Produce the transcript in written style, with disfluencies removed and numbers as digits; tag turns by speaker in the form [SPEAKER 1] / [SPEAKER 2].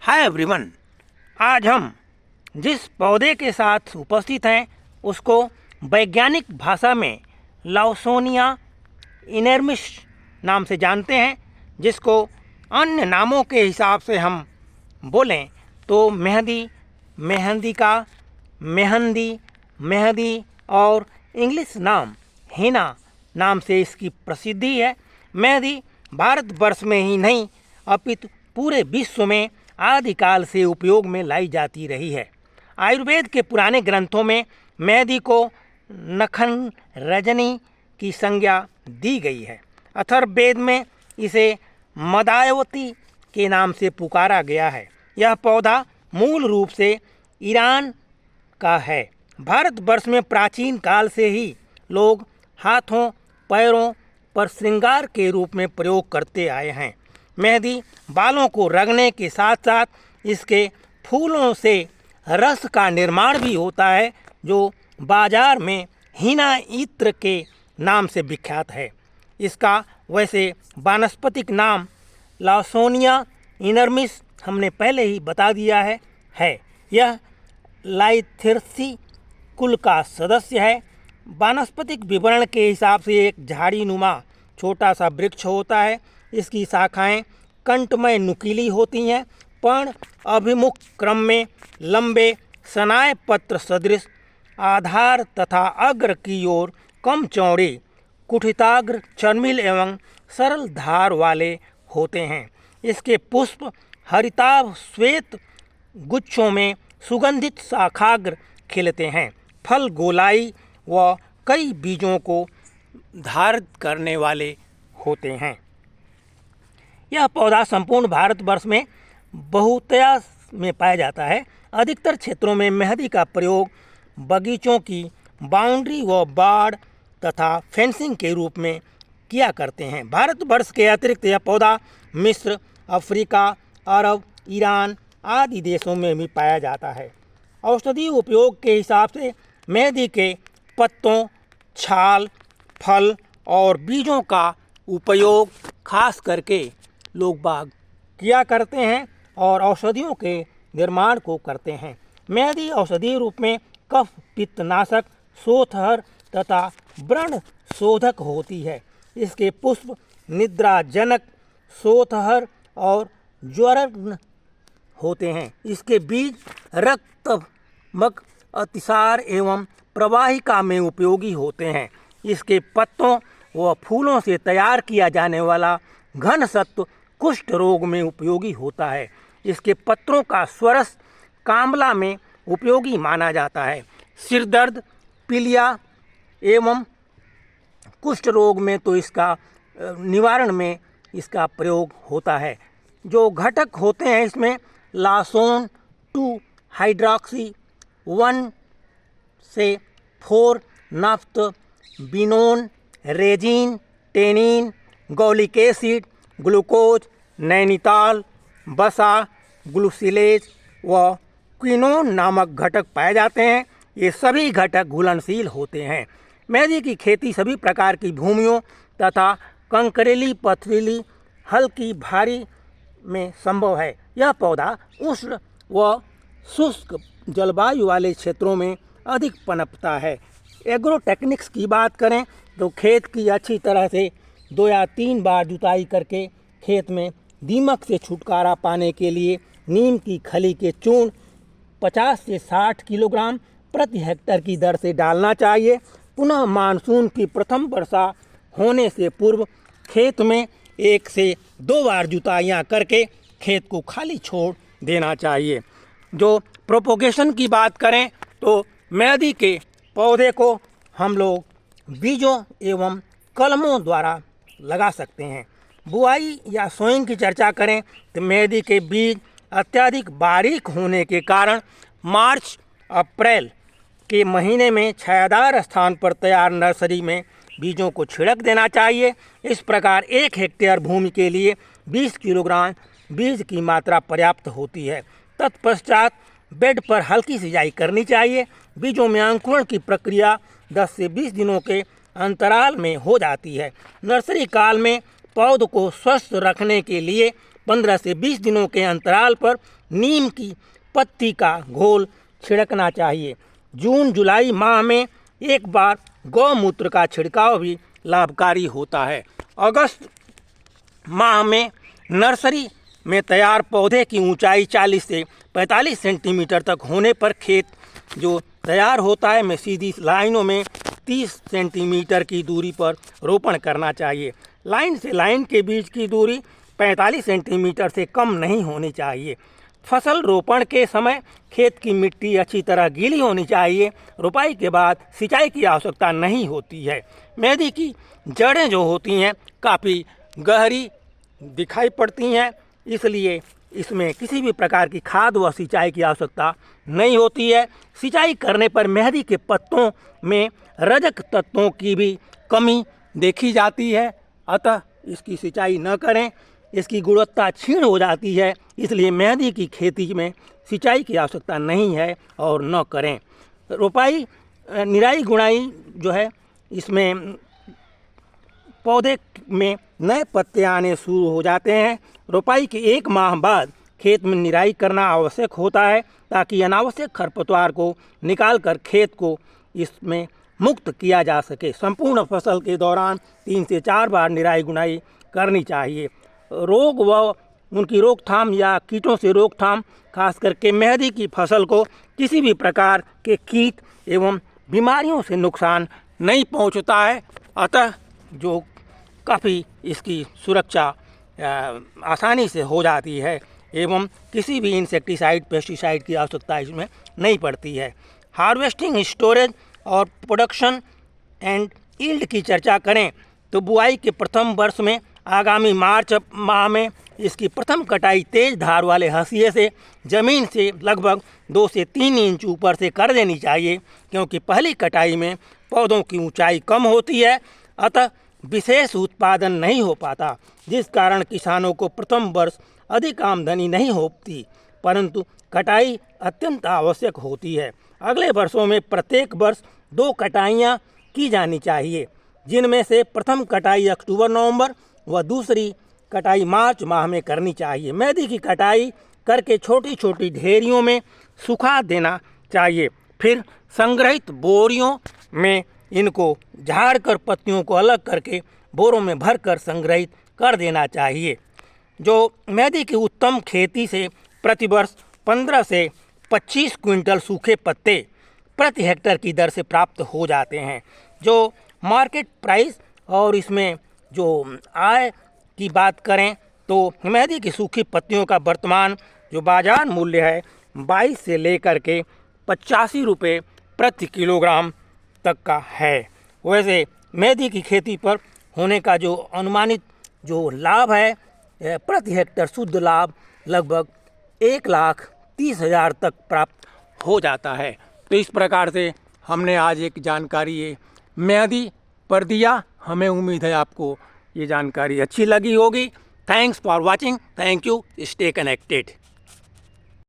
[SPEAKER 1] Hi everyone. आज हम जिस पौधे के साथ उपस्थित हैं उसको वैज्ञानिक भाषा में लॉसोनिया इनर्मिस नाम से जानते हैं, जिसको अन्य नामों के हिसाब से हम बोलें तो मेहंदी, मेहंदिका, मेहंदी, मेहंदी और इंग्लिश नाम हिना नाम से इसकी प्रसिद्धि है। मेहंदी भारतवर्ष में ही नहीं अपितु पूरे विश्व में आदिकाल से उपयोग में लाई जाती रही है। आयुर्वेद के पुराने ग्रंथों में मेहंदी को नखन रजनी की संज्ञा दी गई है। अथर्ववेद में इसे मदायवती के नाम से पुकारा गया है। यह पौधा मूल रूप से ईरान का है। भारतवर्ष में प्राचीन काल से ही लोग हाथों पैरों पर श्रृंगार के रूप में प्रयोग करते आए हैं। मेहंदी बालों को रंगने के साथ साथ इसके फूलों से रस का निर्माण भी होता है, जो बाजार में हिना इत्र के नाम से विख्यात है। इसका वैसे वानस्पतिक नाम लॉसोनिया इनर्मिस हमने पहले ही बता दिया है। यह लाइथेरेसी कुल का सदस्य है। वानस्पतिक विवरण के हिसाब से एक झाड़ी नुमा छोटा सा वृक्ष होता है। इसकी शाखाएं कंठमय नुकीली होती हैं। पर्ण अभिमुख क्रम में लंबे सनाय पत्र सदृश, आधार तथा अग्र की ओर कम चौड़े, कुठिताग्र, चर्मिल एवं सरल धार वाले होते हैं। इसके पुष्प हरिताभ श्वेत गुच्छों में सुगंधित शाखाग्र खिलते हैं। फल गोलाई व कई बीजों को धारित करने वाले होते हैं। यह पौधा संपूर्ण भारतवर्ष में बहुतायत में पाया जाता है। अधिकतर क्षेत्रों में मेहंदी का प्रयोग बगीचों की बाउंड्री व बाड़ तथा फेंसिंग के रूप में किया करते हैं। भारतवर्ष के अतिरिक्त यह पौधा मिस्र, अफ्रीका, अरब, ईरान आदि देशों में भी पाया जाता है। औषधीय उपयोग के हिसाब से मेहंदी के पत्तों, छाल, फल और बीजों का उपयोग खास करके लोग बाग किया करते हैं और औषधियों के निर्माण को करते हैं। मेहंदी औषधीय रूप में कफ पित्तनाशक, शोथहर तथा व्रण शोधक होती है। इसके पुष्प निद्राजनक, शोथहर और ज्वरन होते हैं। इसके बीज रक्तमक, अतिसार एवं प्रवाहिका में उपयोगी होते हैं। इसके पत्तों व फूलों से तैयार किया जाने वाला घन सत्व कुष्ठ रोग में उपयोगी होता है। इसके पत्रों का स्वरस कामला में उपयोगी माना जाता है। सिरदर्द, पीलिया एवं कुष्ठ रोग में तो इसका निवारण में इसका प्रयोग होता है। जो घटक होते हैं इसमें लासोन 2 हाइड्रॉक्सी 1 से 4 नफ्त, बिनोन, resin, tannin, gallic acid, glucose, नैनीताल, बसा, ग्लूसिलेज व क्विनोन नामक घटक पाए जाते हैं। ये सभी घटक घुलनशील होते हैं। मेहंदी की खेती सभी प्रकार की भूमियों तथा कंकरेली, पथरीली, हल्की, भारी में संभव है। यह पौधा उष्ण व शुष्क जलवायु वाले क्षेत्रों में अधिक पनपता है। एग्रोटेक्निक्स की बात करें तो खेत की अच्छी तरह से 2 या 3 बार जुताई करके खेत में दीमक से छुटकारा पाने के लिए नीम की खली के चूर्ण 50 से 60 किलोग्राम प्रति हेक्टेयर की दर से डालना चाहिए। पुनः मानसून की प्रथम वर्षा होने से पूर्व खेत में 1 से 2 बार जुताइयाँ करके खेत को खाली छोड़ देना चाहिए। जो प्रोपोगेशन की बात करें तो मेहंदी के पौधे को हम लोग बीजों एवं कलमों द्वारा लगा सकते हैं। बुआई या सोइंग की चर्चा करें तो मेहंदी के बीज अत्यधिक बारीक होने के कारण मार्च अप्रैल के महीने में छायादार स्थान पर तैयार नर्सरी में बीजों को छिड़क देना चाहिए। इस प्रकार 1 हेक्टेयर भूमि के लिए 20 किलोग्राम बीज की मात्रा पर्याप्त होती है। तत्पश्चात बेड पर हल्की सिंचाई करनी चाहिए। बीजों में अंकुरण की प्रक्रिया 10 से 20 दिनों के अंतराल में हो जाती है। नर्सरी काल में पौध को स्वस्थ रखने के लिए 15 से 20 दिनों के अंतराल पर नीम की पत्ती का घोल छिड़कना चाहिए। जून जुलाई माह में एक बार गौमूत्र का छिड़काव भी लाभकारी होता है। अगस्त माह में नर्सरी में तैयार पौधे की ऊंचाई 40 से 45 सेंटीमीटर तक होने पर खेत जो तैयार होता है में सीधी लाइनों में 30 सेंटीमीटर की दूरी पर रोपण करना चाहिए। लाइन से लाइन के बीच की दूरी 45 सेंटीमीटर से कम नहीं होनी चाहिए। फसल रोपण के समय खेत की मिट्टी अच्छी तरह गीली होनी चाहिए। रोपाई के बाद सिंचाई की आवश्यकता नहीं होती है। मेथी की जड़ें जो होती हैं काफ़ी गहरी दिखाई पड़ती हैं, इसलिए इसमें किसी भी प्रकार की खाद व सिंचाई की आवश्यकता नहीं होती है। सिंचाई करने पर मेथी के पत्तों में रजक तत्वों की भी कमी देखी जाती है, अतः इसकी सिंचाई न करें, इसकी गुणवत्ता क्षीण हो जाती है। इसलिए मेथी की खेती में सिंचाई की आवश्यकता नहीं है और न करें। रोपाई निराई गुणाई जो है इसमें पौधे में नए पत्ते आने शुरू हो जाते हैं। रोपाई के 1 माह बाद खेत में निराई करना आवश्यक होता है ताकि अनावश्यक खरपतवार को निकालकर खेत को इसमें मुक्त किया जा सके। संपूर्ण फसल के दौरान 3 से 4 बार निराई गुनाई करनी चाहिए। रोग व उनकी रोकथाम या कीटों से रोकथाम, खास करके मेथी की फसल को किसी भी प्रकार के कीट एवं बीमारियों से नुकसान नहीं पहुंचता है, अतः जो काफ़ी इसकी सुरक्षा आसानी से हो जाती है एवं किसी भी इंसेक्टिसाइड पेस्टिसाइड की आवश्यकता इसमें नहीं पड़ती है। हार्वेस्टिंग, स्टोरेज और प्रोडक्शन एंड यील्ड की चर्चा करें तो बुआई के प्रथम वर्ष में आगामी मार्च माह में इसकी प्रथम कटाई तेज धार वाले हंसिए से ज़मीन से लगभग 2 से 3 इंच ऊपर से कर देनी चाहिए, क्योंकि पहली कटाई में पौधों की ऊंचाई कम होती है, अतः विशेष उत्पादन नहीं हो पाता, जिस कारण किसानों को प्रथम वर्ष अधिक आमदनी नहीं होती, परंतु कटाई अत्यंत आवश्यक होती है। अगले वर्षों में प्रत्येक वर्ष 2 कटाइयाँ की जानी चाहिए, जिनमें से प्रथम कटाई अक्टूबर-नवंबर व दूसरी कटाई मार्च माह में करनी चाहिए। मेथी की कटाई करके छोटी छोटी ढेरियों में सुखा देना चाहिए, फिर संग्रहित बोरियों में इनको झाड़कर पत्तियों को अलग करके बोरों में भरकर संग्रहित कर देना चाहिए। जो मेथी की उत्तम खेती से प्रतिवर्ष 15 से 25 क्विंटल सूखे पत्ते प्रति हेक्टेयर की दर से प्राप्त हो जाते हैं। जो मार्केट प्राइस और इसमें जो आय की बात करें तो मेथी की सूखी पत्तियों का वर्तमान जो बाजार मूल्य है 22 से लेकर के 85 रुपये प्रति किलोग्राम तक का है। वैसे मेथी की खेती पर होने का जो अनुमानित जो लाभ है प्रति हेक्टेयर शुद्ध लाभ लगभग 1,30,000 तक प्राप्त हो जाता है। तो इस प्रकार से हमने आज एक जानकारी ये मेथी पर दिया। हमें उम्मीद है आपको ये जानकारी अच्छी लगी होगी। Thanks for watching. Thank you. Stay connected.